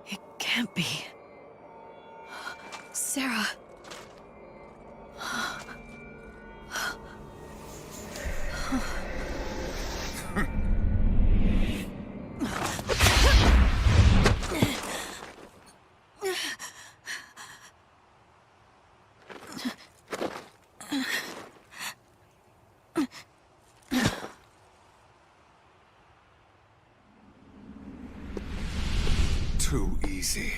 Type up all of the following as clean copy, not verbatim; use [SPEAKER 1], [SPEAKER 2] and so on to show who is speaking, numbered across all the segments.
[SPEAKER 1] It can't be. Sarah.
[SPEAKER 2] Too easy.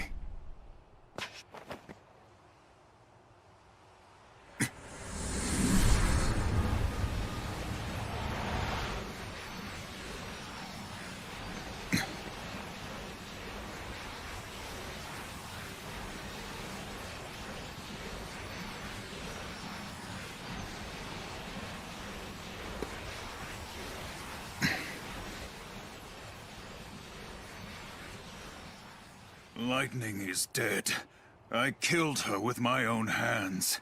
[SPEAKER 2] Lightning is dead. I killed her with my own hands.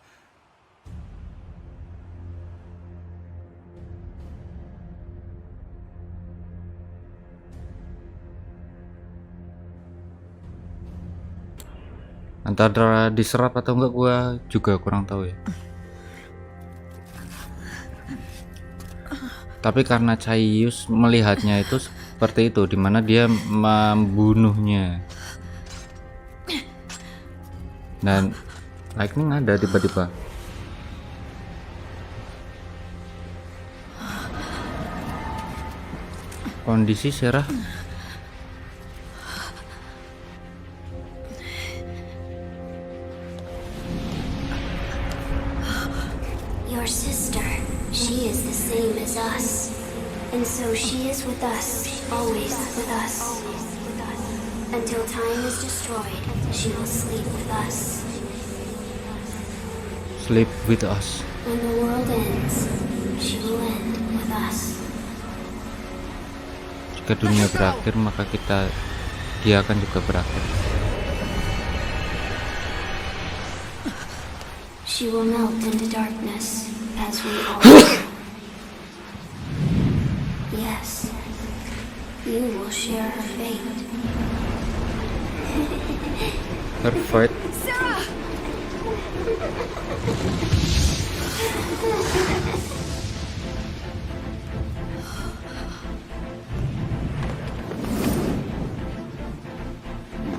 [SPEAKER 3] Antara diserap atau enggak gua juga kurang tahu ya. Tapi karena Caius melihatnya itu seperti itu, dimana dia membunuhnya. Dan lightning ada tiba-tiba. Kondisi Sarah
[SPEAKER 4] Your sister, she is the same as us. And so she is with us, always with us. Until time is destroyed, she will sleep with us.
[SPEAKER 3] sleep with us.
[SPEAKER 4] When the world ends, she will end with us.
[SPEAKER 3] Jika dunia berakhir, maka dia akan juga berakhir.
[SPEAKER 4] She will melt into darkness as we all do. Yes, you will share her fate.
[SPEAKER 3] Her fate.
[SPEAKER 1] Sarah!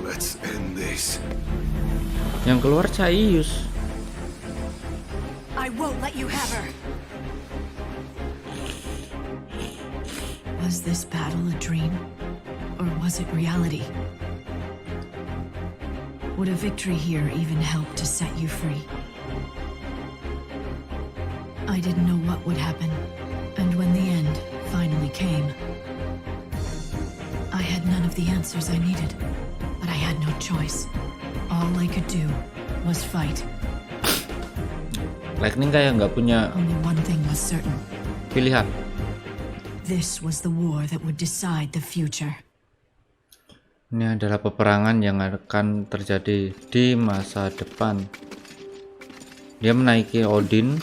[SPEAKER 2] Let's end this.
[SPEAKER 3] Yang keluar Caius.
[SPEAKER 1] I won't let you have her. Was this battle a dream? Or was it reality? Would a victory here even help to set you free? I didn't know what would happen, and when the end finally came, I had none of the answers I needed, but I had no choice. All I could do was fight.
[SPEAKER 3] Lightning kayak nggak punya
[SPEAKER 1] Only one thing was certain.
[SPEAKER 3] pilihan.
[SPEAKER 1] This was the war that would decide the future.
[SPEAKER 3] Ini adalah peperangan yang akan terjadi di masa depan. Dia menaiki Odin.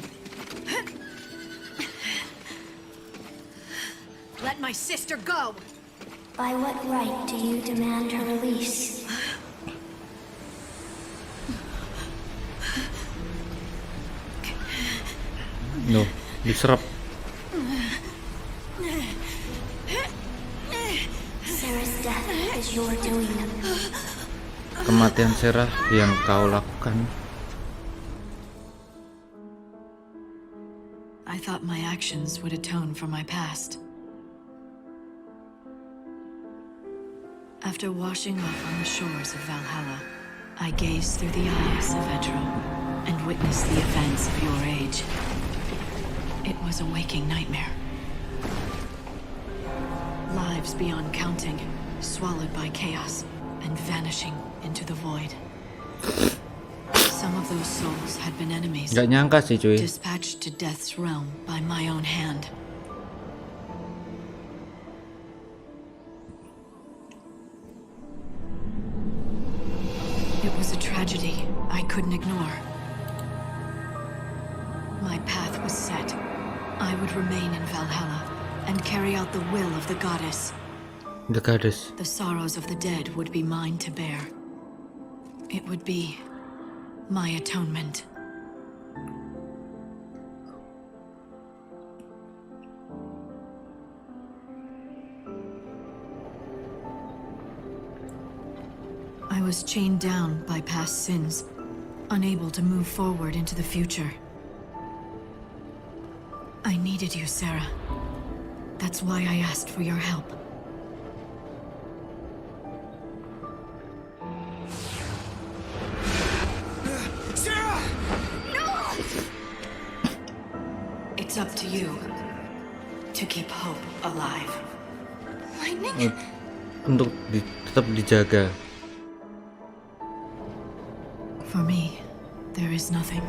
[SPEAKER 1] Let my sister go.
[SPEAKER 4] By what right do you demand her release?
[SPEAKER 3] No, diserap.
[SPEAKER 4] Sarah's death is your doing.
[SPEAKER 3] Kematian Sarah yang kau lakukan.
[SPEAKER 1] I thought my actions would atone for my past. After washing off on the shores of Valhalla, I gazed through the eyes of Edro and witnessed the events of your age. It was a waking nightmare. Lives beyond counting, swallowed by chaos and vanishing into the void. Some of those souls had been enemies,
[SPEAKER 3] Gak nyangka sih cuy.
[SPEAKER 1] dispatched to death's realm by my own hand. It was a tragedy I couldn't ignore. my path was set, I would remain in Valhalla and carry out the will of the goddess.
[SPEAKER 3] The goddess.
[SPEAKER 1] The sorrows of the dead would be mine to bear. It would be my atonement. I was chained down by past sins, unable to move forward into the future. I needed you, Sarah. That's why I asked for your help.
[SPEAKER 2] Sarah!
[SPEAKER 4] No!
[SPEAKER 1] It's up to you to keep hope alive.
[SPEAKER 4] Lightning?
[SPEAKER 3] Untuk tetap dijaga.
[SPEAKER 1] For me, there is nothing.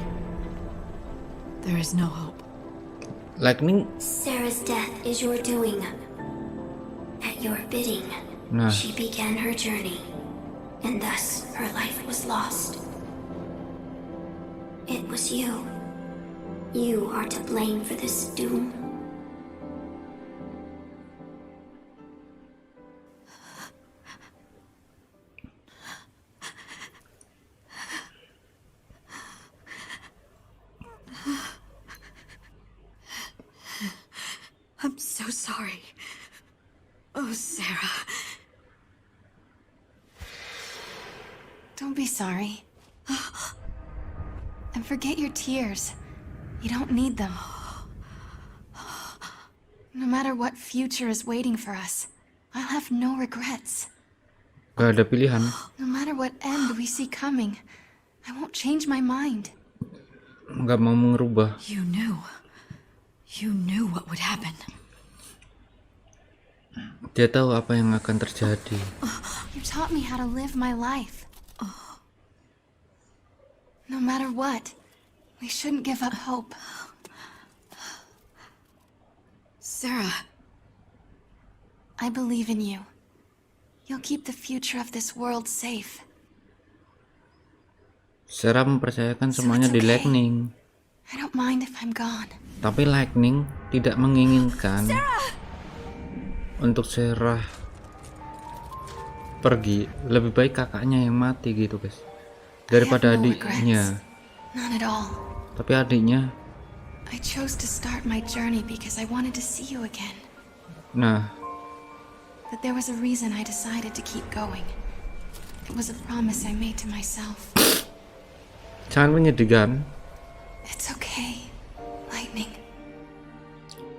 [SPEAKER 1] There is no hope.
[SPEAKER 3] Lightning.
[SPEAKER 4] Sarah's death is your doing. At your bidding,
[SPEAKER 3] Nah,
[SPEAKER 4] she began her journey, and thus her life was lost. It was you. You are to blame for this doom.
[SPEAKER 1] I'm so sorry. Oh, Sarah.
[SPEAKER 5] Don't be sorry. And forget your tears. You don't need them. No matter what future is waiting for us, I'll have no regrets.
[SPEAKER 3] gak ada pilihan.
[SPEAKER 5] No matter what end we see coming, I won't change my mind.
[SPEAKER 3] Gak mau merubah.
[SPEAKER 1] You knew. You knew what would happen.
[SPEAKER 3] Dia tahu apa yang akan terjadi.
[SPEAKER 5] You taught me how to live my life. No matter what, we shouldn't give up hope.
[SPEAKER 1] Sarah.
[SPEAKER 5] I believe in you. You'll keep the future of this world safe.
[SPEAKER 3] Sarah mempercayakan semuanya di Lightning.
[SPEAKER 5] I don't mind if I'm gone.
[SPEAKER 3] Tapi Lightning tidak menginginkan untuk Sarah pergi. Lebih baik kakaknya yang mati gitu guys, daripada
[SPEAKER 5] I have no
[SPEAKER 3] adiknya.
[SPEAKER 5] regrets. None at all.
[SPEAKER 3] Tapi adiknya,
[SPEAKER 5] I chose to start my journey because I wanted to see you again.
[SPEAKER 3] nah,
[SPEAKER 5] But there was a reason I decided to keep going. It was a promise I made to myself.
[SPEAKER 3] jangan menyedihkan.
[SPEAKER 5] It's okay, Lightning.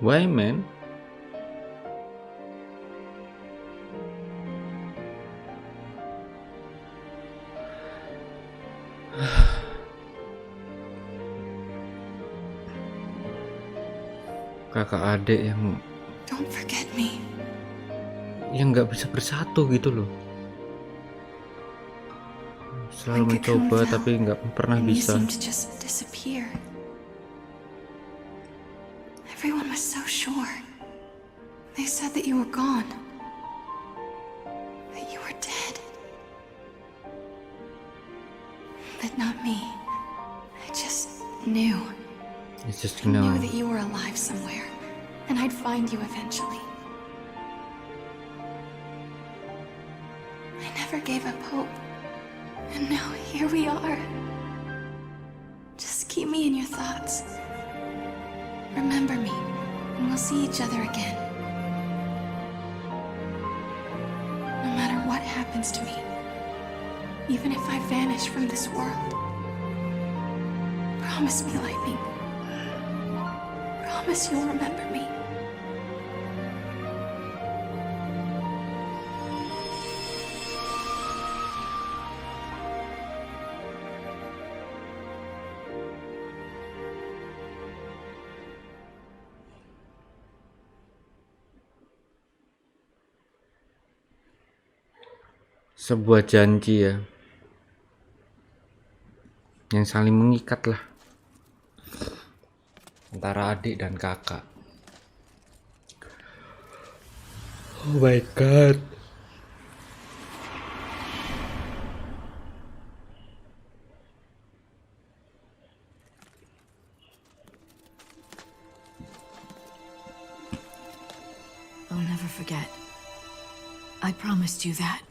[SPEAKER 3] Why man? Kakak adik
[SPEAKER 5] Don't forget me.
[SPEAKER 3] yang nggak bisa bersatu gitu loh. Selalu mencoba tapi nggak pernah
[SPEAKER 5] And you
[SPEAKER 3] bisa.
[SPEAKER 5] seemed to just disappear. Everyone was so sure. They said that you were gone. That you were dead. But not me. I just knew.
[SPEAKER 3] It's just
[SPEAKER 5] I
[SPEAKER 3] no.
[SPEAKER 5] knew that you were alive somewhere. And I'd find you eventually. I never gave up hope. And now here we are. Just keep me in your thoughts. Remember me, and we'll see each other again. No matter what happens to me, even if I vanish from this world. Promise me, Lightning. Promise you'll remember me.
[SPEAKER 3] Sebuah janji ya, yang saling mengikat lah antara adik dan kakak. Oh my god.
[SPEAKER 1] forget. I promised you that.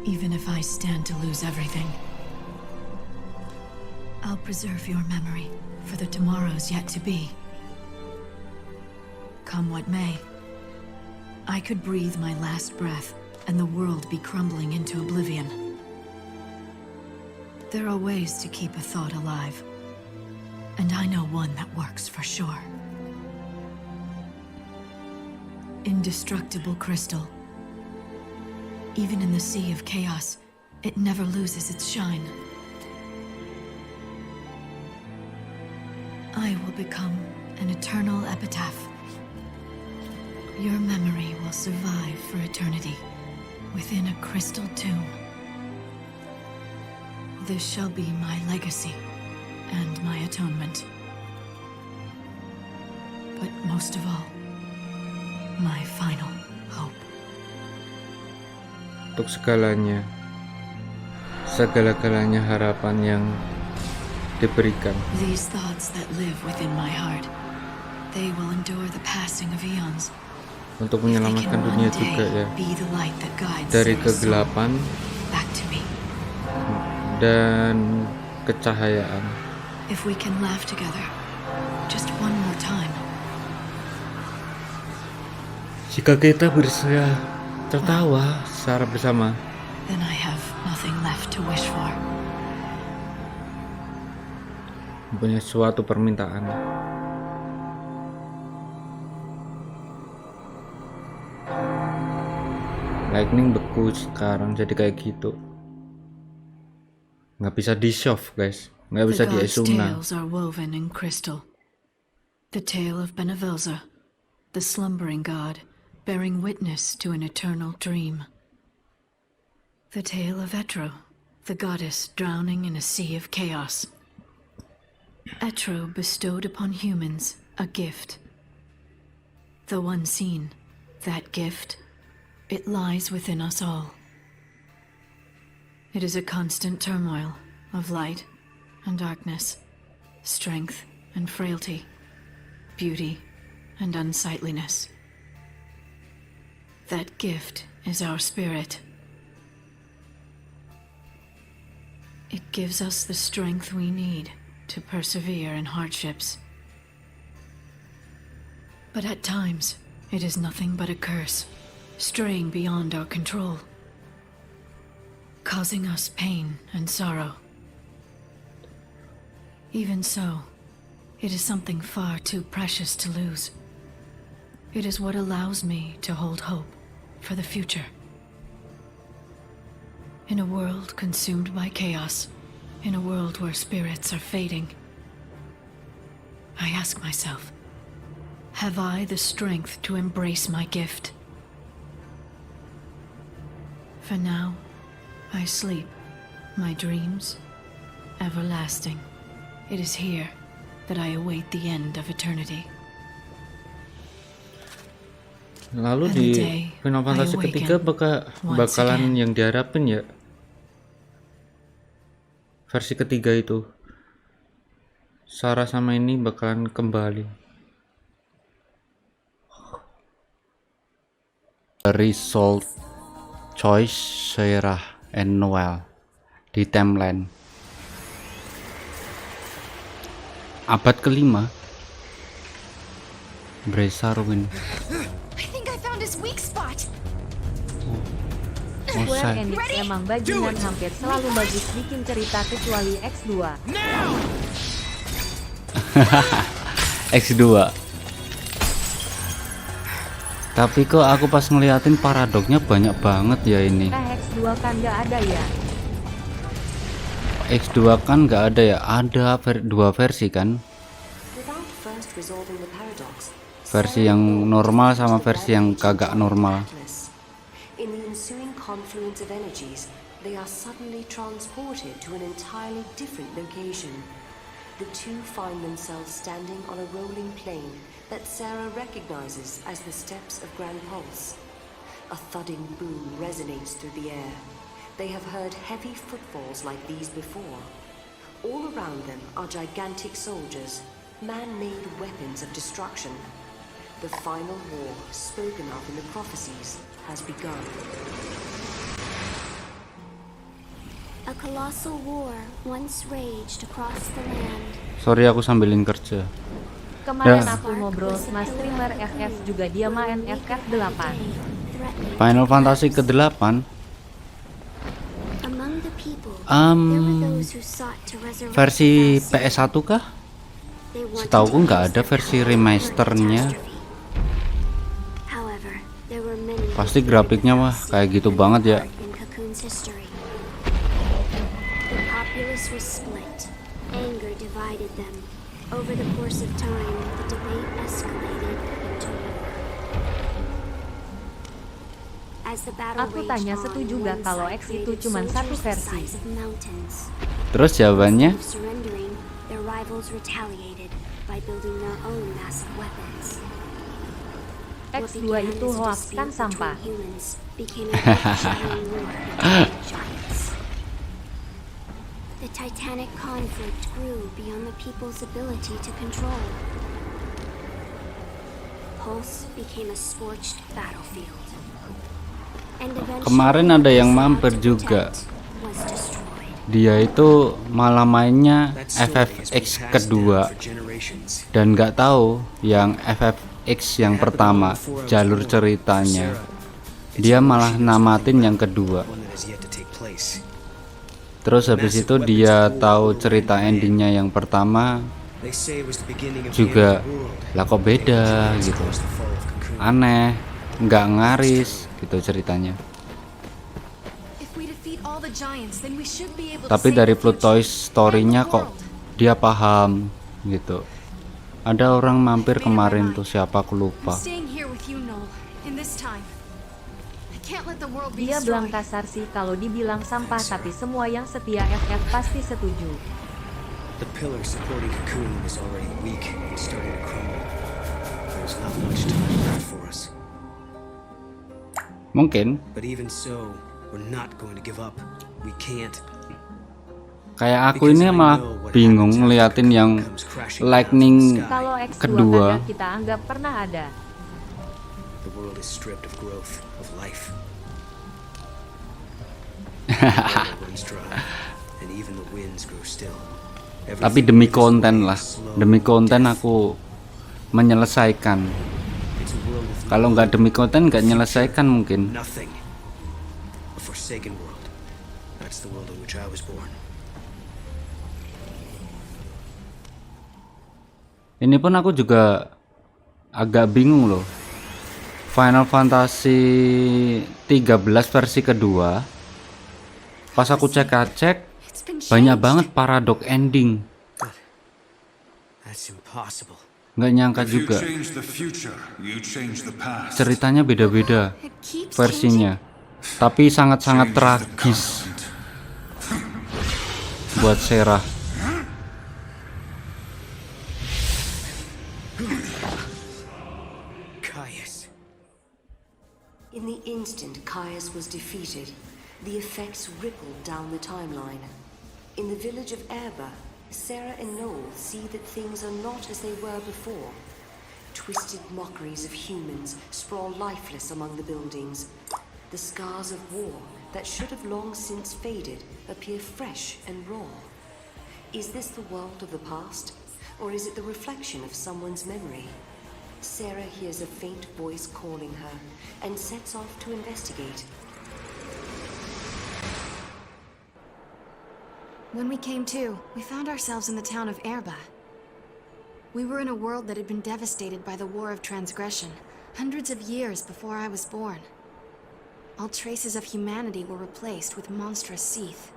[SPEAKER 1] Even if I stand to lose everything, I'll preserve your memory for the tomorrows yet to be. Come what may, I could breathe my last breath and the world be crumbling into oblivion. There are ways to keep a thought alive, and I know one that works for sure. Indestructible crystal. Even in the sea of chaos, it never loses its shine. I will become an eternal epitaph. Your memory will survive for eternity within a crystal tomb. This shall be my legacy and my atonement. But most of all, my final hope.
[SPEAKER 3] Untuk segalanya, segala-galanya harapan yang diberikan.
[SPEAKER 1] These thoughts that live within my heart, they will endure the passing of eons.
[SPEAKER 3] Untuk menyelamatkan dunia juga ya, dari kegelapan
[SPEAKER 1] back to me.
[SPEAKER 3] Dan kecahayaan.
[SPEAKER 1] If we can laugh together, just one more time.
[SPEAKER 3] Jika kita bisa tertawa secara bersama,
[SPEAKER 1] then I have nothing left to wish for.
[SPEAKER 3] Punya suatu permintaan. Lightning beku sekarang jadi kayak gitu. Nggak bisa di shove guys, nggak bisa di esuna.
[SPEAKER 1] Tales are woven in crystal. The tale of Benevelza, the slumbering god, bearing witness to an eternal dream. The tale of Etro, the goddess drowning in a sea of chaos. Etro bestowed upon humans a gift. Though unseen, that gift, it lies within us all. It is a constant turmoil of light and darkness, strength and frailty, beauty and unsightliness. That gift is our spirit. It gives us the strength we need to persevere in hardships. But at times, it is nothing but a curse, straying beyond our control, causing us pain and sorrow. Even so, it is something far too precious to lose. It is what allows me to hold hope for the future. In a world consumed by chaos, in a world where spirits are fading, I ask myself, have I the strength to embrace my gift? For now, I sleep, my dreams, everlasting. It is here that I await the end of eternity.
[SPEAKER 3] Lalu di Final Fantasy ketiga bakalan yang diharapin ya, versi ketiga itu Sarah sama ini bakalan kembali. Result Choice Sarah and Noel di timeline abad kelima. Bresarwin.
[SPEAKER 5] I think I found his weak spot.
[SPEAKER 6] Square Enix emang bajingan, hampir selalu bagus bikin cerita kecuali X2.
[SPEAKER 3] X2. Tapi kok aku pas ngeliatin paradoknya banyak banget ya ini.
[SPEAKER 6] X2 kan nggak ada ya?
[SPEAKER 3] X2 kan nggak ada ya? Ada dua versi kan? Versi yang normal sama versi yang kagak normal.
[SPEAKER 7] In the ensuing confluence of energies, they are suddenly transported to an entirely different location. The two find themselves standing on a rolling plain that Sarah recognizes as the steps of Grand Pulse. A thudding boom resonates through the air. They have heard heavy footfalls like these before. All around them are gigantic soldiers, man-made weapons of destruction. The final war spoken of in the prophecies has begun.
[SPEAKER 4] A colossal war once raged across the land.
[SPEAKER 3] Sorry aku sambilin kerja.
[SPEAKER 6] Kemarin
[SPEAKER 3] Ya.
[SPEAKER 6] aku ngobrol sama streamer FF juga dia main FF8.
[SPEAKER 3] Final Fantasy ke-8
[SPEAKER 4] Among the people, there were those who sought to resurrect
[SPEAKER 3] versi
[SPEAKER 4] the past.
[SPEAKER 3] PS1 kah?
[SPEAKER 4] They wanted
[SPEAKER 3] Setauku
[SPEAKER 4] to
[SPEAKER 3] nggak
[SPEAKER 4] use
[SPEAKER 3] ada
[SPEAKER 4] their
[SPEAKER 3] versi
[SPEAKER 4] power for
[SPEAKER 3] remasternya.
[SPEAKER 4] catastrophe. However, there were many who
[SPEAKER 3] Pasti
[SPEAKER 4] feared
[SPEAKER 3] grafiknya
[SPEAKER 4] the
[SPEAKER 3] wah
[SPEAKER 4] past
[SPEAKER 3] kayak gitu
[SPEAKER 4] and
[SPEAKER 3] banget ya.
[SPEAKER 4] part in Cocoon's history. The populace was split. Anger divided them. Over the course of time, the debate escalated into war. As the battle
[SPEAKER 6] Aku
[SPEAKER 4] raged
[SPEAKER 6] tanya
[SPEAKER 4] on,
[SPEAKER 6] setuju gak
[SPEAKER 4] one
[SPEAKER 6] kalau
[SPEAKER 4] side
[SPEAKER 6] X itu
[SPEAKER 4] created
[SPEAKER 6] cuman satu
[SPEAKER 4] soldiers the
[SPEAKER 6] versi?
[SPEAKER 4] size of mountains.
[SPEAKER 3] Terus jawabannya
[SPEAKER 4] Instead of surrendering, their rivals retaliated by building their own massive weapons. What
[SPEAKER 6] X2
[SPEAKER 4] began
[SPEAKER 6] itu
[SPEAKER 4] as a
[SPEAKER 6] hoax
[SPEAKER 4] dispute
[SPEAKER 6] kan
[SPEAKER 4] between
[SPEAKER 6] sampah.
[SPEAKER 4] humans became a earth-shattering war between giants. The titanic conflict grew beyond the people's ability to control. Pulse became a scorched battlefield. And eventually,
[SPEAKER 3] Kemarin ada yang
[SPEAKER 4] what
[SPEAKER 3] mampir
[SPEAKER 4] they
[SPEAKER 3] juga.
[SPEAKER 4] sought to protect was destroyed.
[SPEAKER 3] dia itu malah mainnya FFX kedua dan nggak tahu yang FFX yang pertama jalur ceritanya. Dia malah namatin yang kedua. Terus habis itu dia tahu cerita endingnya yang pertama juga, lah kok beda gitu, aneh, nggak ngaris gitu ceritanya. Tapi dari plot twist story-nya kok dia paham gitu. Ada orang mampir kemarin tuh, siapa aku lupa.
[SPEAKER 6] Dia bilang kasar sih kalau dibilang sampah, tapi semua yang setia FF pasti setuju.
[SPEAKER 8] The pillar supporting Cocoon is already weak and starting to crumble. There's not much time left for us.
[SPEAKER 3] Mungkin
[SPEAKER 8] But even so, we're not going to give up. We can't.
[SPEAKER 3] kayak aku ini malah bingung ngeliatin yang lightning
[SPEAKER 6] Kalau X2
[SPEAKER 3] kedua.
[SPEAKER 6] kagak kita anggap pernah ada.
[SPEAKER 8] The world is stripped of growth, of life. Runs dry, and even the winds grow still.
[SPEAKER 3] Tapi demi konten lah, demi konten aku menyelesaikan. Kalau nggak demi konten nggak menyelesaikan mungkin.
[SPEAKER 8] Nothing. A forsaken world. That's the world in which I was born.
[SPEAKER 3] Ini pun aku juga agak bingung loh. Final Fantasy 13 versi kedua, pas aku cek-cek banyak banget paradok ending.
[SPEAKER 8] That's impossible.
[SPEAKER 3] Nggak nyangka
[SPEAKER 2] If you
[SPEAKER 3] juga
[SPEAKER 2] change the future, you change the past.
[SPEAKER 3] ceritanya beda-beda versinya, tapi sangat-sangat tragis buat Serah.
[SPEAKER 7] In the instant Caius was defeated, the effects rippled down the timeline. In the village of Erba, Sarah and Noel see that things are not as they were before. Twisted mockeries of humans sprawl lifeless among the buildings. The scars of war that should have long since faded appear fresh and raw. Is this the world of the past, or is it the reflection of someone's memory? Sarah hears a faint voice calling her and sets off to investigate.
[SPEAKER 5] When we came to, we found ourselves in the town of Erba. We were in a world that had been devastated by the War of Transgression, hundreds of years before I was born. All traces of humanity were replaced with monstrous Seath.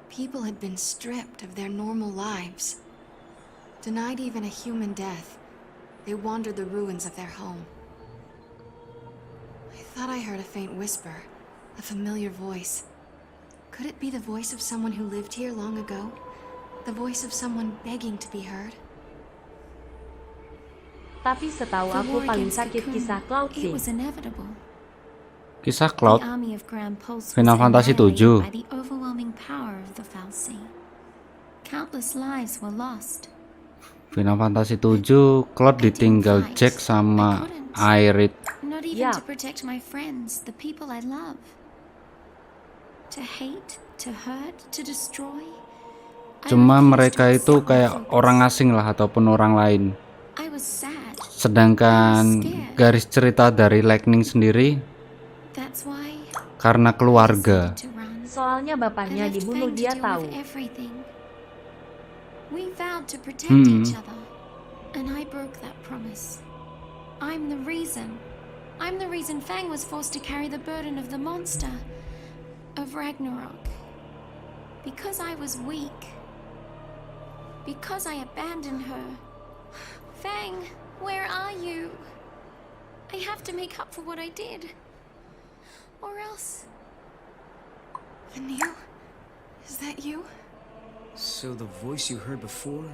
[SPEAKER 5] People had been stripped of their normal lives. Denied even a human death, they wandered the ruins of their home. I thought I heard a faint whisper, a familiar voice. Could it be the voice of someone who lived here long ago? The voice of someone begging to be heard?
[SPEAKER 6] Tapi setahu aku paling sakit kisah Cloud sih.
[SPEAKER 3] Kisah Cloud Final Fantasy 7.
[SPEAKER 4] By the overwhelming power of the Fal'Cie. Countless lives were lost.
[SPEAKER 3] Final Fantasy 7, Cloud ditinggal Jack sama Aerith.
[SPEAKER 4] Not even
[SPEAKER 6] Yeah.
[SPEAKER 4] to protect my friends, the people I love. To hate, to hurt, to destroy. I
[SPEAKER 3] Cuma
[SPEAKER 4] refused
[SPEAKER 3] mereka
[SPEAKER 4] to
[SPEAKER 3] itu
[SPEAKER 4] accept my
[SPEAKER 3] kayak
[SPEAKER 4] focus.
[SPEAKER 3] orang asing lah ataupun orang lain.
[SPEAKER 4] I was sad.
[SPEAKER 3] Sedangkan garis cerita dari Lightning sendiri
[SPEAKER 4] That's why
[SPEAKER 3] karena keluarga.
[SPEAKER 4] I decided to run.
[SPEAKER 6] Soalnya
[SPEAKER 4] I
[SPEAKER 6] bapaknya
[SPEAKER 4] left
[SPEAKER 6] dibunuh,
[SPEAKER 4] Fang to
[SPEAKER 6] dia
[SPEAKER 4] deal
[SPEAKER 6] tahu.
[SPEAKER 4] with everything. We vowed to protect
[SPEAKER 3] Hmm.
[SPEAKER 4] each other, and I broke that promise. I'm the reason. I'm the reason Fang was forced to carry the burden of the monster, of Ragnarok. Because I was weak. Because I abandoned her. Fang, where are you? I have to make up for what I did. Or else...
[SPEAKER 5] Vanille? Is that you?
[SPEAKER 8] So the voice you heard before?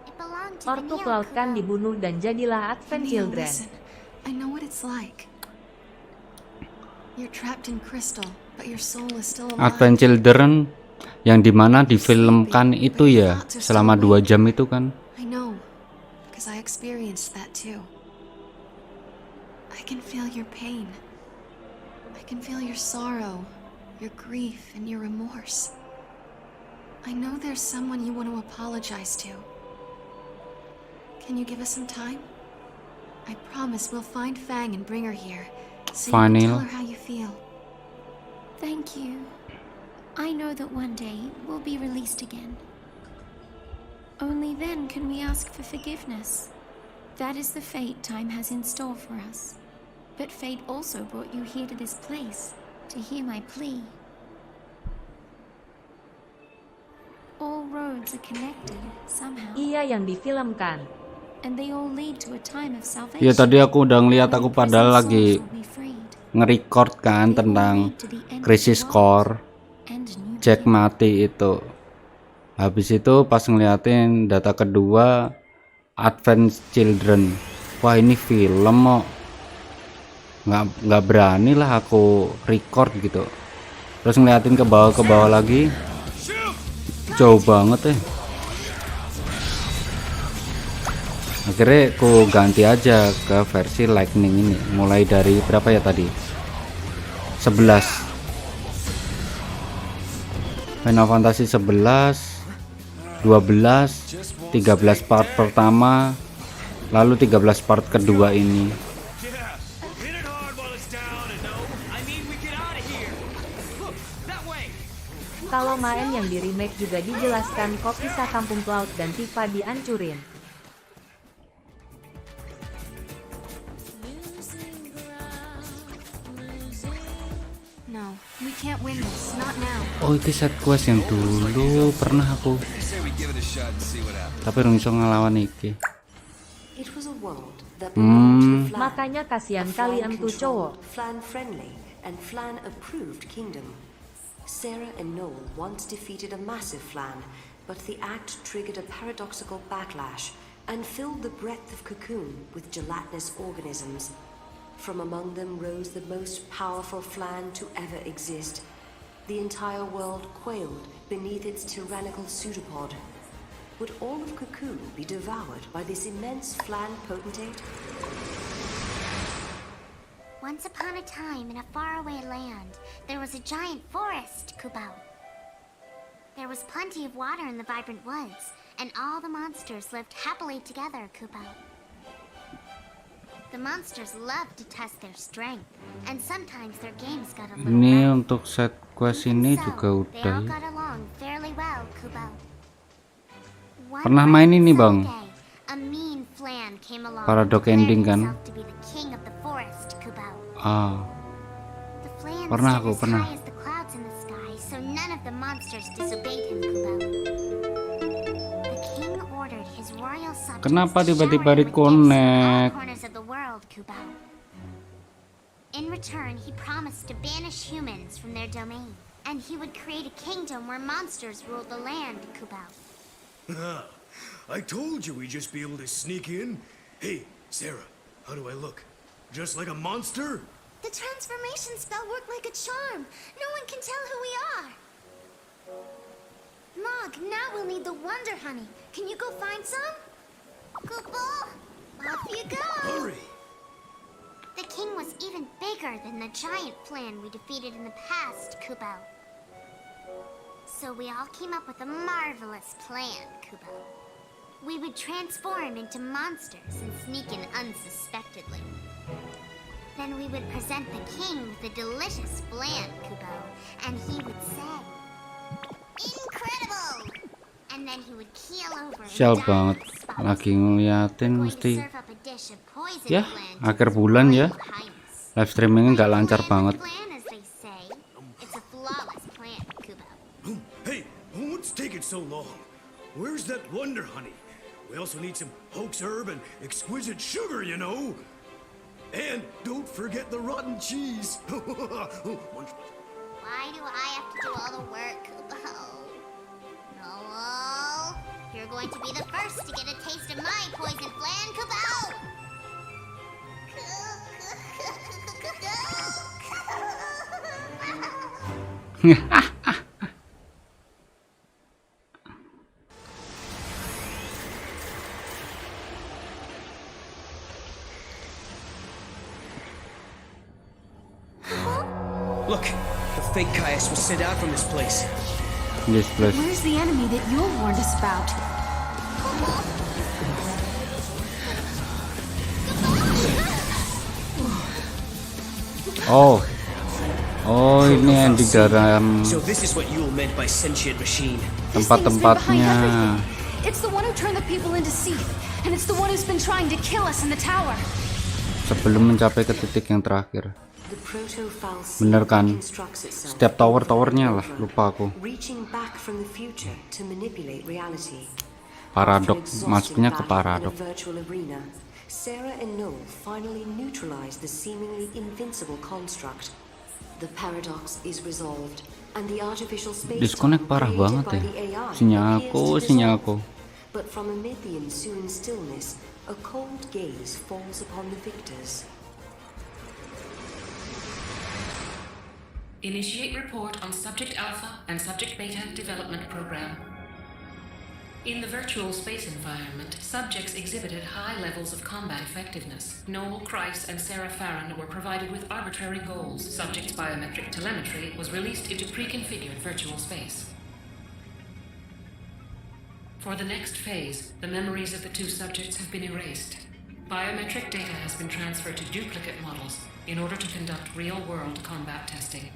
[SPEAKER 4] It belonged to
[SPEAKER 6] Ortu Cloud kan dibunuh dan jadilah Advent
[SPEAKER 5] Vanille,
[SPEAKER 6] Children.
[SPEAKER 5] listen. I know what it's like. You're trapped in crystal, but your soul is still alive.
[SPEAKER 3] Advent Children yang dimana difilmkan itu ya selama 2 jam itu kan.
[SPEAKER 5] I know, because I experienced that too. I can feel your pain. I can feel your sorrow, your grief, and your remorse. I know there's someone you want to apologize to. Can you give us some time? I promise we'll find Fang and bring her here, so you can
[SPEAKER 3] Vanille.
[SPEAKER 5] tell her how you feel.
[SPEAKER 4] Thank you. I know that one day we'll be released again. Only then can we ask for forgiveness. That is the fate time has in store for us. But fate also brought you here to this place, to hear my plea. All roads are connected, somehow.
[SPEAKER 6] Iya, yang difilmkan.
[SPEAKER 4] And they all lead to a time of salvation.
[SPEAKER 3] Ya tadi aku udah ngeliat, aku
[SPEAKER 4] When
[SPEAKER 3] padahal
[SPEAKER 4] prison
[SPEAKER 3] lagi
[SPEAKER 4] souls will be freed.
[SPEAKER 3] nge-record kan
[SPEAKER 4] They all
[SPEAKER 3] tentang
[SPEAKER 4] lead to the end of
[SPEAKER 3] krisis
[SPEAKER 4] the world
[SPEAKER 3] core.
[SPEAKER 4] and a new
[SPEAKER 3] Jack
[SPEAKER 4] beginning.
[SPEAKER 3] mati itu. Habis itu pas ngeliatin data kedua Advent Children. Wah ini film mau nggak berani lah aku record gitu. Terus ngeliatin ke bawah lagi. Jauh banget ya. Akhirnya aku ganti aja ke versi Lightning ini. Mulai dari berapa ya tadi? 11. Final Fantasy 11, 12, 13 part pertama, lalu 13 part kedua ini.
[SPEAKER 6] Kalau main yang di remake juga dijelaskan kok kisah kampung Cloud dan Tifa dihancurin.
[SPEAKER 5] No, we can't win this, not now.
[SPEAKER 3] Oh itu set quest yang dulu pernah aku, tapi rung iso ngelawan iki.
[SPEAKER 7] It was a world that belonged to the Flan.
[SPEAKER 6] Makanya kasihan kalian tuh cowok.
[SPEAKER 7] Flan friendly and Flan approved kingdom. Sarah and Noel once defeated a massive Flan, but the act triggered a paradoxical backlash and filled the breadth of Cocoon with gelatinous organisms. From among them rose the most powerful Flan to ever exist. The entire world quailed beneath its tyrannical pseudopod. Would all of Cocoon be devoured by this immense Flan potentate?
[SPEAKER 9] Once upon a time, in a faraway land, there was a giant forest, Kubao. There was plenty of water in the vibrant woods, and all the monsters lived happily together, Kubao. The monsters loved to test their strength, and sometimes their games got a little
[SPEAKER 3] Ini
[SPEAKER 9] rough.
[SPEAKER 3] untuk set quest ini
[SPEAKER 9] Even
[SPEAKER 3] juga
[SPEAKER 9] so,
[SPEAKER 3] udah
[SPEAKER 9] they all
[SPEAKER 3] ya.
[SPEAKER 9] got along fairly well, Kubao. One
[SPEAKER 3] Pernah
[SPEAKER 9] bright
[SPEAKER 3] main ini,
[SPEAKER 9] sunny
[SPEAKER 3] Bang?
[SPEAKER 9] day, a mean Flan came along
[SPEAKER 3] Paradox
[SPEAKER 9] and declared
[SPEAKER 3] ending kan?
[SPEAKER 9] himself to be the king of the forest, Kubao.
[SPEAKER 3] Ah,
[SPEAKER 9] The Flan
[SPEAKER 3] Pernah
[SPEAKER 9] stood
[SPEAKER 3] aku,
[SPEAKER 9] as
[SPEAKER 3] pernah.
[SPEAKER 9] high as the clouds in the sky, so none of the monsters disobeyed him, Kubao. The king ordered his royal subjects
[SPEAKER 3] Kenapa
[SPEAKER 9] to
[SPEAKER 3] tiba-tiba
[SPEAKER 9] shower him with gifts from all
[SPEAKER 3] reconnect?
[SPEAKER 9] corners of the world, Kubao. In return, he promised to banish humans from their domain, and he would create a kingdom where monsters ruled the land, Kubao.
[SPEAKER 8] I told you we'd just be able to sneak in. Hey, Sarah, how do I look? Just like a monster?
[SPEAKER 9] The transformation spell worked like a charm. No one can tell who we are. Mog, now we'll need the Wonder Honey. Can you go find some? Kupo, off you go!
[SPEAKER 8] Hurry!
[SPEAKER 9] The king was even bigger than the giant plan we defeated in the past, Kupo. So we all came up with a marvelous plan, Kupo. We would transform into monsters and sneak in unsuspectedly. Then we would present the king with a delicious plan, Kupo, and he would say, "Incredible!" And then he would keel over and
[SPEAKER 3] Sial
[SPEAKER 9] die
[SPEAKER 3] banget,
[SPEAKER 9] on the spot.
[SPEAKER 3] lagi ngeliatin
[SPEAKER 9] We're going to
[SPEAKER 3] mesti
[SPEAKER 9] serve up a dish of poison
[SPEAKER 3] ya
[SPEAKER 9] gland to
[SPEAKER 3] akhir
[SPEAKER 9] His
[SPEAKER 3] bulan ya.
[SPEAKER 9] Royal Highness.
[SPEAKER 3] Live streamingnya nggak lancar banget.
[SPEAKER 9] Plan, as they say. It's a flawless plan, Kupo.
[SPEAKER 8] Hey, what's taking so long? Where's that wonder honey? We also need some hoax herb and exquisite sugar, you know. And don't forget the rotten cheese.
[SPEAKER 9] Why do I have to do all the work, Kupo? No, you're going to be the first to get a taste of my poison plan, Kupo.
[SPEAKER 8] Look, the fake Caius was sent out from this place.
[SPEAKER 3] This place.
[SPEAKER 5] Where's the enemy that you warned us about?
[SPEAKER 3] Oh, ini yang di dalam
[SPEAKER 8] So this is what Yule meant by sentient machine.
[SPEAKER 3] tempat-tempatnya.
[SPEAKER 5] It's the one who turned the people into Seath, and it's the one who's been trying to kill us in the tower.
[SPEAKER 3] Sebelum mencapai ke titik yang terakhir. Bener kan? Setiap tower-towernya lah, lupa aku. Paradok, masuknya ke paradok.
[SPEAKER 7] Sarah and Noel finally neutralized the seemingly invincible construct. The paradox is resolved, and the artificial space
[SPEAKER 3] Disconnect parah banget ya. Sinyalku.
[SPEAKER 7] But from amid the ensuing stillness, a cold gaze falls upon the victors.
[SPEAKER 10] Initiate report on Subject Alpha and Subject Beta development program. In the virtual space environment, subjects exhibited high levels of combat effectiveness. Noel, Kreis, and Sarah Farron were provided with arbitrary goals. Subjects' biometric telemetry was released into pre-configured virtual space. For the next phase, the memories of the two subjects have been erased. Biometric data has been transferred to duplicate models in order to conduct real-world combat testing.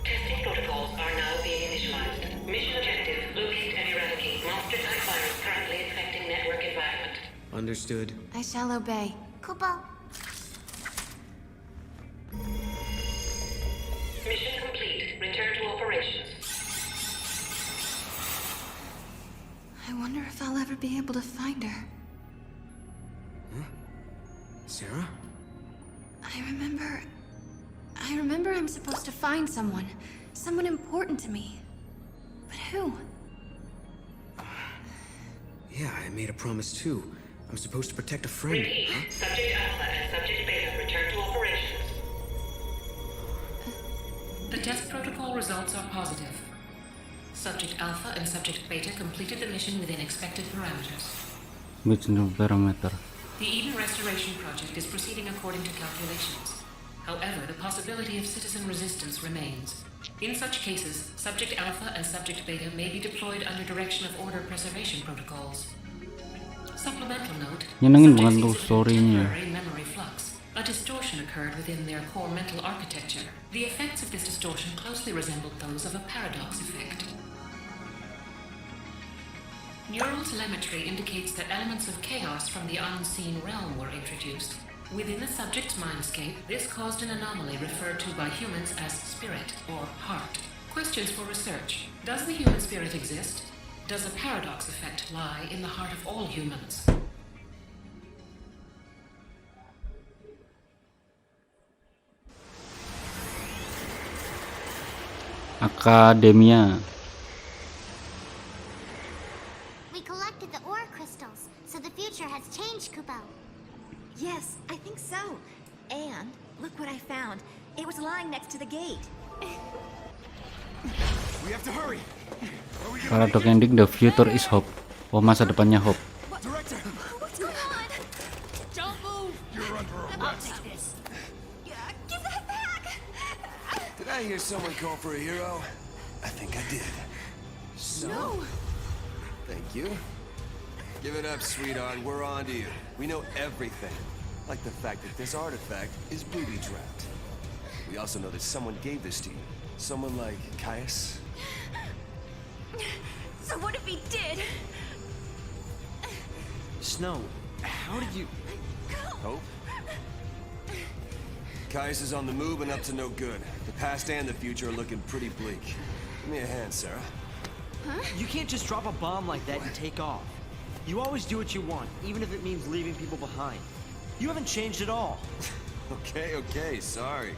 [SPEAKER 10] Testing protocols are now being initialized. Mission objective, locate and eradicate monster-type virus currently infecting network environment.
[SPEAKER 8] Understood.
[SPEAKER 5] I shall obey.
[SPEAKER 9] Kupo.
[SPEAKER 10] Mission complete. Return to operations.
[SPEAKER 5] I wonder if I'll ever be able to find her.
[SPEAKER 8] Huh? Sarah?
[SPEAKER 5] I remember I'm supposed to find someone important to me. But who?
[SPEAKER 8] Yeah, I made a promise too. I'm supposed to protect a friend.
[SPEAKER 10] Repeat.
[SPEAKER 8] Huh?
[SPEAKER 10] Subject Alpha and Subject Beta return to operations. The test protocol results are positive. Subject Alpha and Subject Beta completed the mission within expected parameters.
[SPEAKER 3] Which no parameter?
[SPEAKER 10] The Eden Restoration Project is proceeding according to calculations. However, the possibility of citizen resistance remains. In such cases, Subject Alpha and Subject Beta may be deployed under direction of order preservation protocols. Supplemental note,
[SPEAKER 3] Nyenengin
[SPEAKER 10] subjects
[SPEAKER 3] banget tuh
[SPEAKER 10] exhibit
[SPEAKER 3] story-nya.
[SPEAKER 10] temporary memory flux. A distortion occurred within their core mental architecture. The effects of this distortion closely resembled those of a paradox effect. Neural telemetry indicates that elements of chaos from the unseen realm were introduced. Within the subject's mindscape, this caused an anomaly referred to by humans as spirit or heart. Questions for research. Does the human spirit exist? Does a paradox effect lie in the heart of all humans?
[SPEAKER 3] Akademia.
[SPEAKER 9] We collected the ore crystals, so the future has changed, Kupo.
[SPEAKER 11] Yes, I think so. And look what I found. It was lying next to the gate.
[SPEAKER 2] We have to hurry.
[SPEAKER 3] Paradox ending, the future is hope. Oh, masa depannya Hope.
[SPEAKER 8] Director!
[SPEAKER 11] What's going on?
[SPEAKER 8] Don't move! You're under arrest.
[SPEAKER 11] I'll take this. Give that back!
[SPEAKER 12] Did I hear someone call for a hero? I think I did.
[SPEAKER 11] No!
[SPEAKER 12] Thank you. Give it up, sweetheart. We're on to you. We know everything. Like the fact that this artifact is booby-trapped. We also know that someone gave this to you. Someone like Caius.
[SPEAKER 11] So what if he did?
[SPEAKER 13] Snow, how did you...
[SPEAKER 12] Hope? Caius is on the move and up to no good. The past and the future are looking pretty bleak. Give me a hand, Sarah.
[SPEAKER 11] Huh?
[SPEAKER 13] You can't just drop a bomb like that and take off. You always do what you want, even if it means leaving people behind. You haven't changed at all.
[SPEAKER 12] Okay, sorry.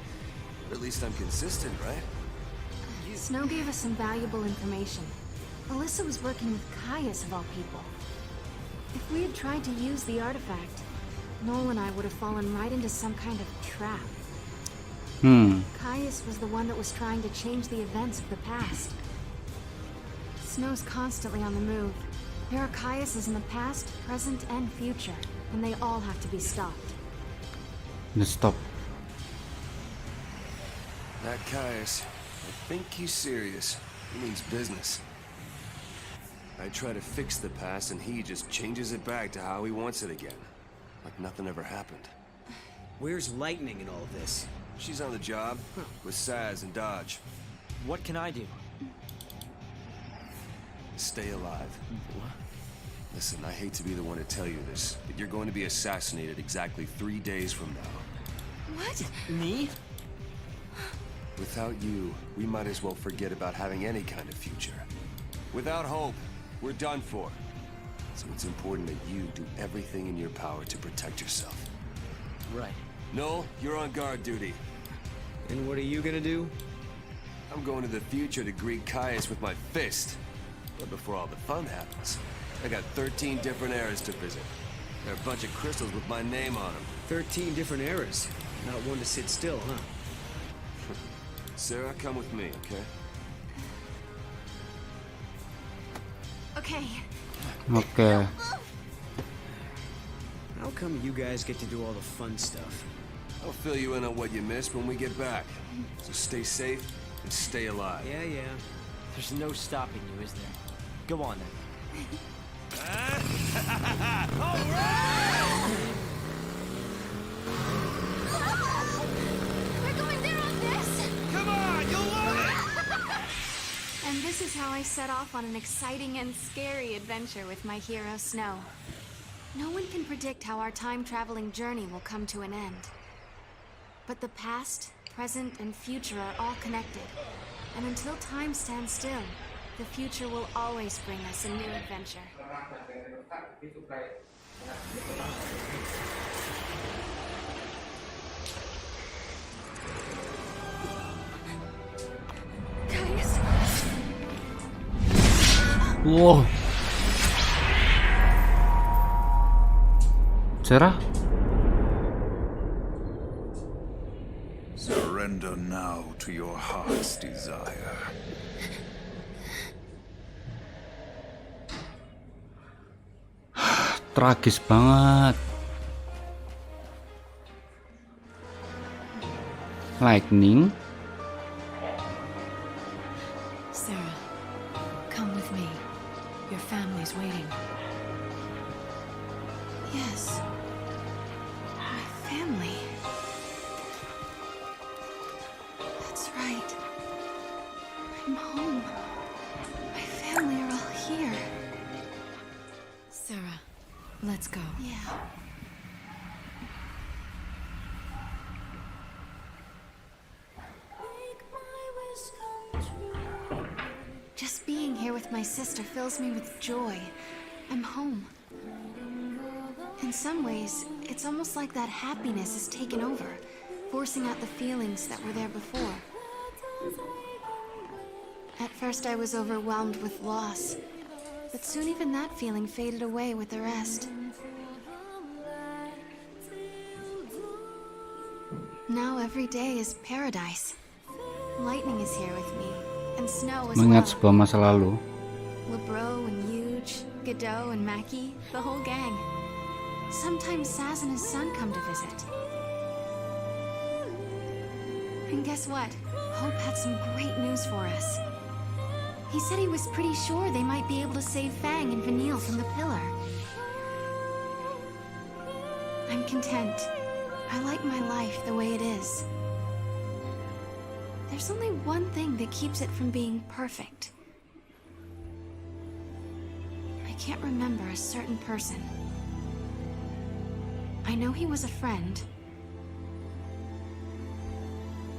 [SPEAKER 12] But at least I'm consistent, right?
[SPEAKER 5] Snow gave us some valuable information. Alyssa was working with Caius of all people. If we had tried to use the artifact, Noel and I would have fallen right into some kind of trap. Caius was the one that was trying to change the events of the past. Snow's constantly on the move. There are Caiuses in the past, present, and future, and they all have to be stopped.
[SPEAKER 3] Stop.
[SPEAKER 12] That Caius, I think he's serious. He means business. I try to fix the past and he just changes it back to how he wants it again. Like nothing ever happened.
[SPEAKER 13] Where's Lightning in all of this?
[SPEAKER 12] She's on the job with Saz and Dodge.
[SPEAKER 13] What can I do?
[SPEAKER 12] Stay alive. What? Listen, I hate to be the one to tell you this, but you're going to be assassinated exactly 3 days from now.
[SPEAKER 11] What?
[SPEAKER 13] Me?
[SPEAKER 12] Without you, we might as well forget about having any kind of future. Without hope, we're done for. So it's important that you do everything in your power to protect yourself.
[SPEAKER 13] Right.
[SPEAKER 12] Noel, you're on guard duty.
[SPEAKER 13] And what are you gonna do?
[SPEAKER 12] I'm going to the future to greet Caius with my fist. But before all the fun happens, I got 13 different eras to visit. There are a bunch of crystals with my name on them.
[SPEAKER 13] 13 different eras. Not one to sit still, huh?
[SPEAKER 12] Sarah, come with me, okay?
[SPEAKER 11] Okay.
[SPEAKER 3] Okay.
[SPEAKER 13] How come you guys get to do all the fun stuff?
[SPEAKER 12] I'll fill you in on what you missed when we get back. So stay safe and stay alive.
[SPEAKER 13] Yeah. There's no stopping you, is there? Go on then.
[SPEAKER 12] All right!
[SPEAKER 11] We're going there on this!
[SPEAKER 12] Come on, you'll love it!
[SPEAKER 5] And this is how I set off on an exciting and scary adventure with my hero, Snow. No one can predict how our time-traveling journey will come to an end. But the past, present, and future are all connected. And until time stands still, the future will always bring us a new adventure.
[SPEAKER 11] Caius!
[SPEAKER 3] Wow. Cerah?
[SPEAKER 2] Surrender now to your heart's desire.
[SPEAKER 3] Tragis banget. Lightning.
[SPEAKER 1] Sarah, come with me. Your family's waiting.
[SPEAKER 5] Yes. My family. That's right. I'm home. My family are all here.
[SPEAKER 1] Sarah, let's go.
[SPEAKER 5] Yeah. Just being here with my sister fills me with joy. I'm home. In some ways, it's almost like that happiness has taken over, forcing out the feelings that were there before. At first I was overwhelmed with loss, but soon even that feeling faded away with the rest. Now every day is paradise. Lightning is here with me, and Snow as
[SPEAKER 3] Mengingat
[SPEAKER 5] well.
[SPEAKER 3] sebuah masa lalu.
[SPEAKER 5] Lebro and Huge, Godot and Mackie, the whole gang. Sometimes Saz and his son come to visit. And guess what? Hope had some great news for us. He said he was pretty sure they might be able to save Fang and Vanille from the pillar. I'm content. I like my life the way it is. There's only one thing that keeps it from being perfect. I can't remember a certain person. I know he was a friend.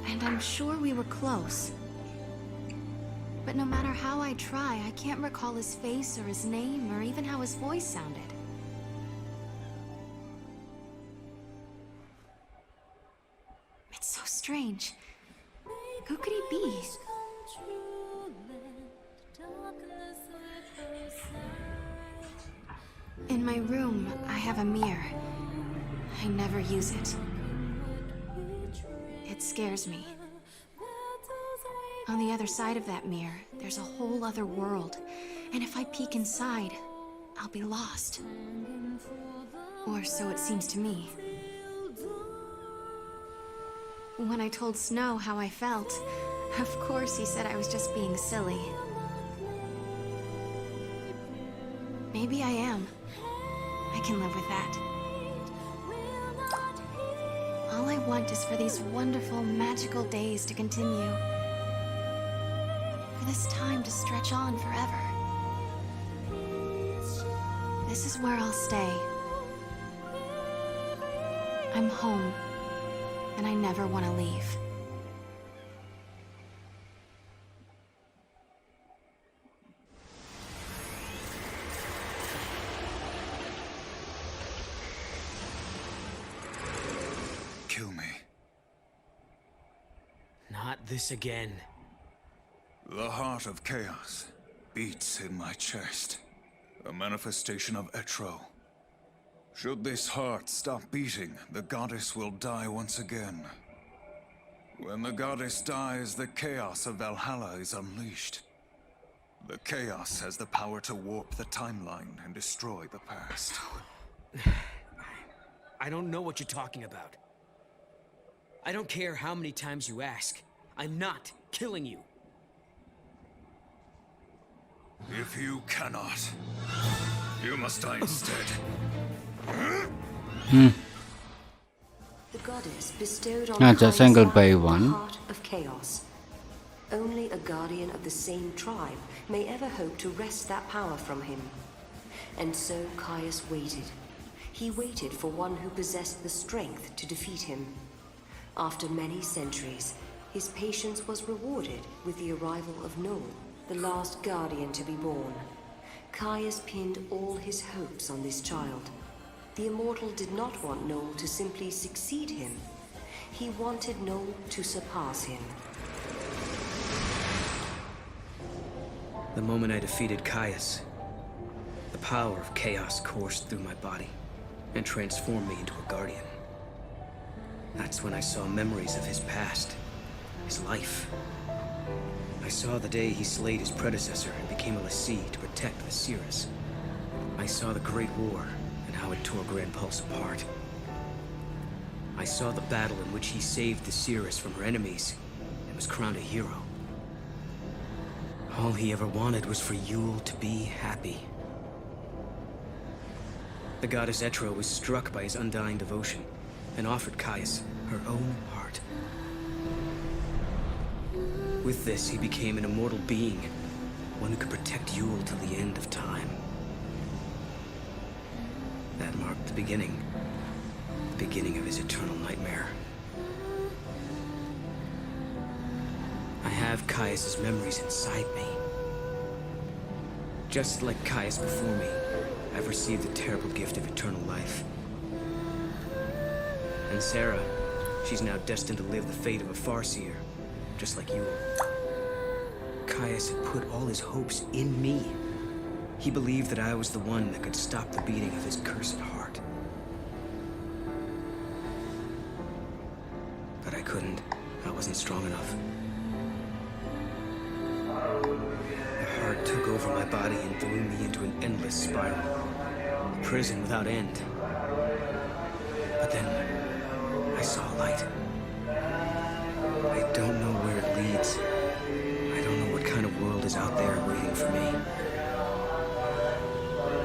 [SPEAKER 5] And I'm sure we were close. But no matter how I try, I can't recall his face or his name or even how his voice sounded. It's so strange. Who could he be? In my room, I have a mirror. I never use it. It scares me. On the other side of that mirror, there's a whole other world. And if I peek inside, I'll be lost. Or so it seems to me. When I told Snow how I felt, of course he said I was just being silly. Maybe I am. I can live with that. All I want is for these wonderful, magical days to continue. For this time to stretch on forever. This is where I'll stay. I'm home, and I never want to leave.
[SPEAKER 2] Kill me.
[SPEAKER 13] Not this again.
[SPEAKER 2] The heart of chaos beats in my chest. A manifestation of Etro. Should this heart stop beating, the goddess will die once again. When the goddess dies, the chaos of Valhalla is unleashed. The chaos has the power to warp the timeline and destroy the past.
[SPEAKER 13] I don't know what you're talking about. I don't care how many times you ask. I'm not killing you.
[SPEAKER 2] If you cannot, you must die instead.
[SPEAKER 7] The goddess bestowed on
[SPEAKER 3] Ngajak single by
[SPEAKER 7] the
[SPEAKER 3] one.
[SPEAKER 7] heart of chaos. Only a guardian of the same tribe may ever hope to wrest that power from him. And so Caius waited. He waited for one who possessed the strength to defeat him. After many centuries, his patience was rewarded with the arrival of Noel, the last guardian to be born. Caius pinned all his hopes on this child. The immortal did not want Noel to simply succeed him. He wanted Noel to surpass him.
[SPEAKER 13] The moment I defeated Caius, the power of chaos coursed through my body and transformed me into a guardian. That's when I saw memories of his past, his life. I saw the day he slayed his predecessor and became a lessee to protect the Cirrus. I saw the Great War and how it tore Grand Pulse apart. I saw the battle in which he saved the Cirrus from her enemies and was crowned a hero. All he ever wanted was for Yule to be happy. The goddess Etro was struck by his undying devotion and offered Caius her own heart. With this, he became an immortal being, one who could protect Yule till the end of time. That marked the beginning of his eternal nightmare. I have Caius's memories inside me. Just like Caius before me, I've received the terrible gift of eternal life. And Sarah, she's now destined to live the fate of a Farseer, just like you. Caius had put all his hopes in me. He believed that I was the one that could stop the beating of his cursed heart. But I couldn't. I wasn't strong enough. The heart took over over my body and threw me into an endless spiral. A prison without end. But then, I saw light. I don't know where it leads. I don't know what kind of world is out there waiting for me.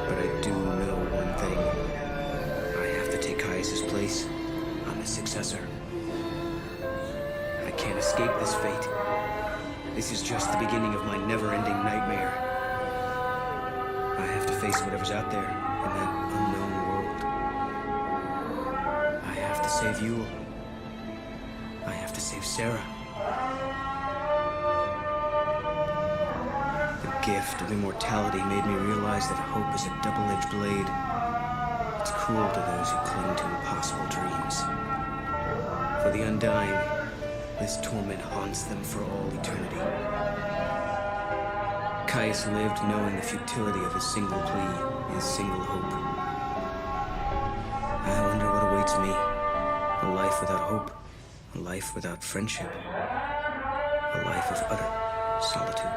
[SPEAKER 13] But I do know one thing. I have to take Caius' place. I'm his successor. I can't escape this fate. This is just the beginning of my never-ending nightmare. I have to face whatever's out there in that unknown world. I have to save Yule. I have to save Sarah. The gift of immortality made me realize that hope is a double-edged blade. It's cruel to those who cling to impossible dreams. For the undying, this torment haunts them for all eternity. Caius lived knowing the futility of his single plea, his single hope. I wonder what awaits me. A life without hope, a life without friendship, a life of utter solitude.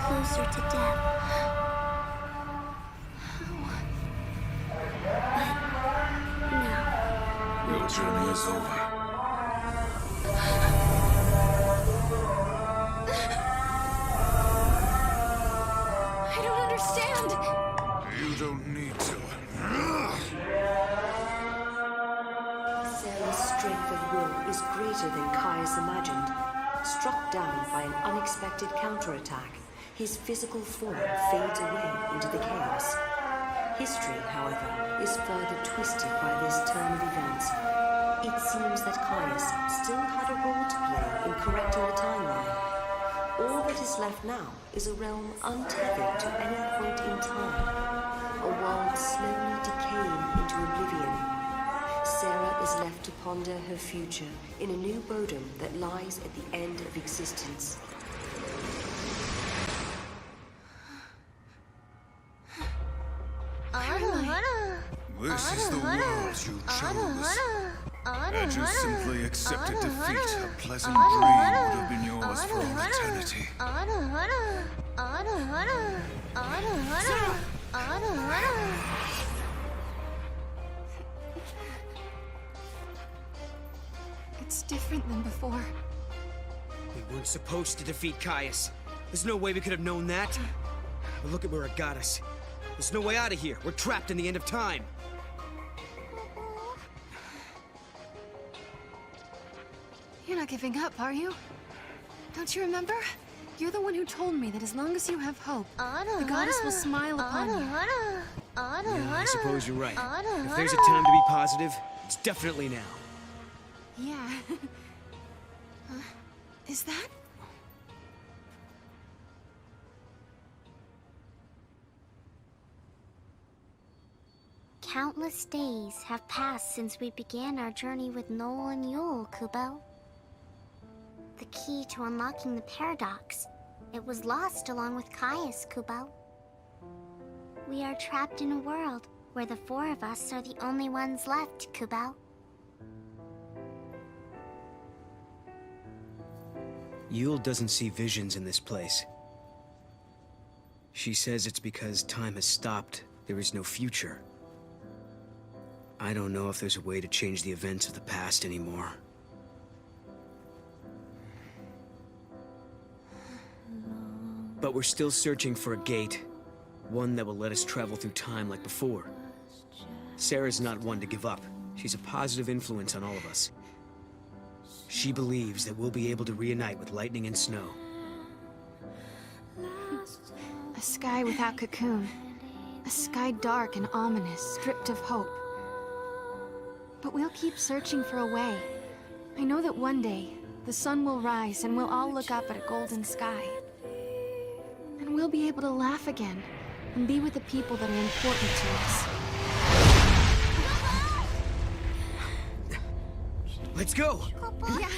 [SPEAKER 9] Closer to death. But now,
[SPEAKER 2] Your journey is over.
[SPEAKER 5] I don't understand.
[SPEAKER 2] You don't need to.
[SPEAKER 7] Sarah's strength of will is greater than Caius imagined. Struck down by an unexpected counterattack, his physical form fades away into the chaos. History, however, is further twisted by this turn of events. It seems that Caius still had a role to play in correcting the timeline. All that is left now is a realm untethered to any point in time. A world slowly decaying into oblivion. Sarah is left to ponder her future in a new bodom that lies at the end of existence.
[SPEAKER 2] This is the world you chose. Had you simply accepted defeat, a pleasant dream would have been yours for all eternity.
[SPEAKER 5] It's different than before.
[SPEAKER 8] We weren't supposed to defeat Caius. There's no way we could have known that. But look at where it got us. There's no way out of here. We're trapped in the end of time.
[SPEAKER 5] You're not giving up, are you? Don't you remember? You're the one who told me that as long as you have hope, the goddess will smile upon you.
[SPEAKER 8] Yeah, I suppose you're right. If there's a time to be positive, it's definitely now.
[SPEAKER 5] Yeah. Is that?
[SPEAKER 9] Countless days have passed since we began our journey with Noel and Yule, Kubo. The key to unlocking the paradox. It was lost along with Caius, Kubo. We are trapped in a world where the four of us are the only ones left, Kubo.
[SPEAKER 13] Yule doesn't see visions in this place. She says it's because time has stopped. There is no future. I don't know if there's a way to change the events of the past anymore. But we're still searching for a gate. One that will let us travel through time like before. Sarah's not one to give up. She's a positive influence on all of us. She believes that we'll be able to reunite with lightning and snow.
[SPEAKER 5] A sky without cocoon. A sky dark and ominous, stripped of hope. But we'll keep searching for a way. I know that one day, the sun will rise and we'll all look up at a golden sky. And we'll be able to laugh again and be with the people that are important to us.
[SPEAKER 8] Let's go!
[SPEAKER 5] Yeah.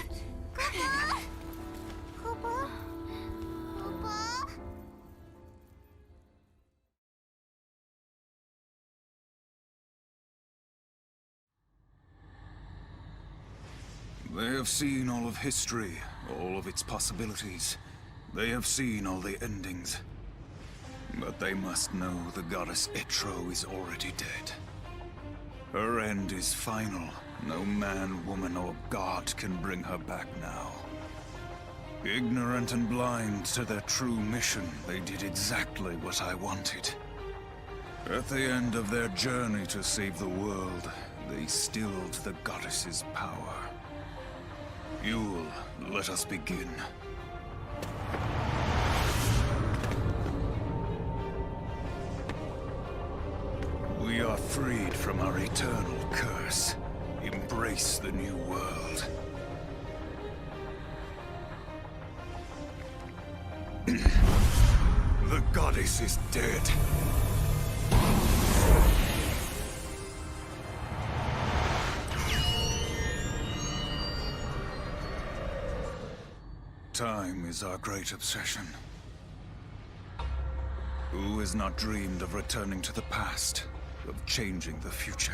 [SPEAKER 2] They have seen all of history, all of its possibilities. They have seen all the endings. But they must know the goddess Etro is already dead. Her end is final. No man, woman, or god can bring her back now. Ignorant and blind to their true mission, they did exactly what I wanted. At the end of their journey to save the world, they stilled the goddess's power. Yule, let us begin. We are freed from our eternal curse. Embrace the new world. The goddess is dead. Time is our great obsession. Who has not dreamed of returning to the past, of changing the future?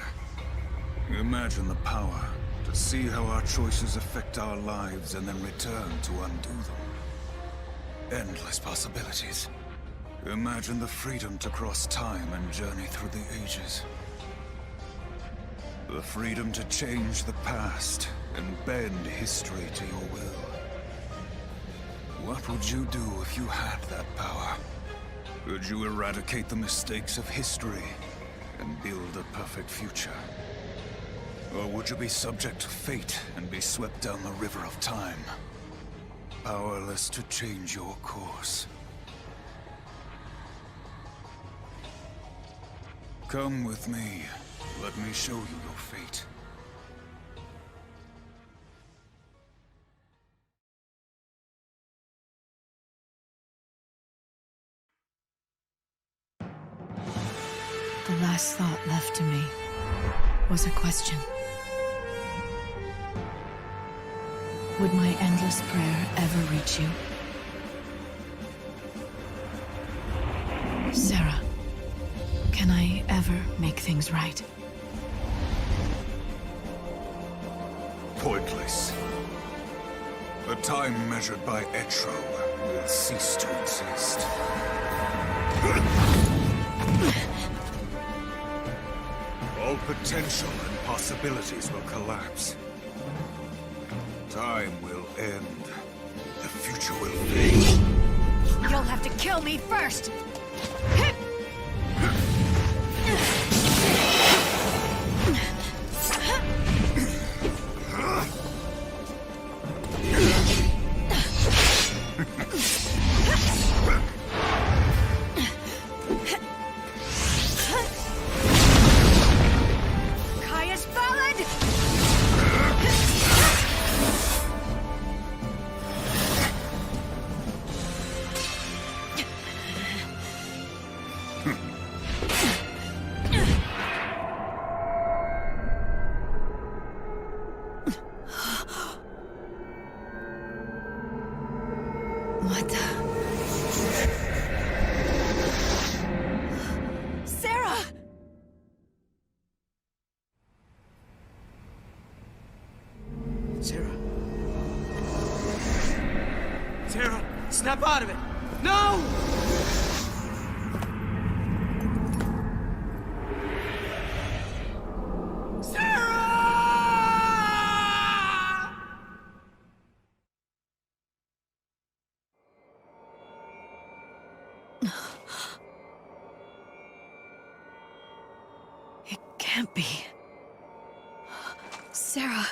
[SPEAKER 2] Imagine the power to see how our choices affect our lives and then return to undo them. Endless possibilities. Imagine the freedom to cross time and journey through the ages. The freedom to change the past and bend history to your will. What would you do if you had that power? Could you eradicate the mistakes of history and build a perfect future? Or would you be subject to fate and be swept down the river of time, powerless to change your course? Come with me. Let me show you your fate.
[SPEAKER 1] The last thought left to me was a question. Would my endless prayer ever reach you? Sarah, can I ever make things right?
[SPEAKER 2] Pointless. The time measured by Etro will cease to exist. All potential and possibilities will collapse. Time will end. The future will fade.
[SPEAKER 1] You'll have to kill me first! What the? Sarah!
[SPEAKER 13] Sarah. Sarah, snap out of it! No!
[SPEAKER 1] It can't be. Sarah.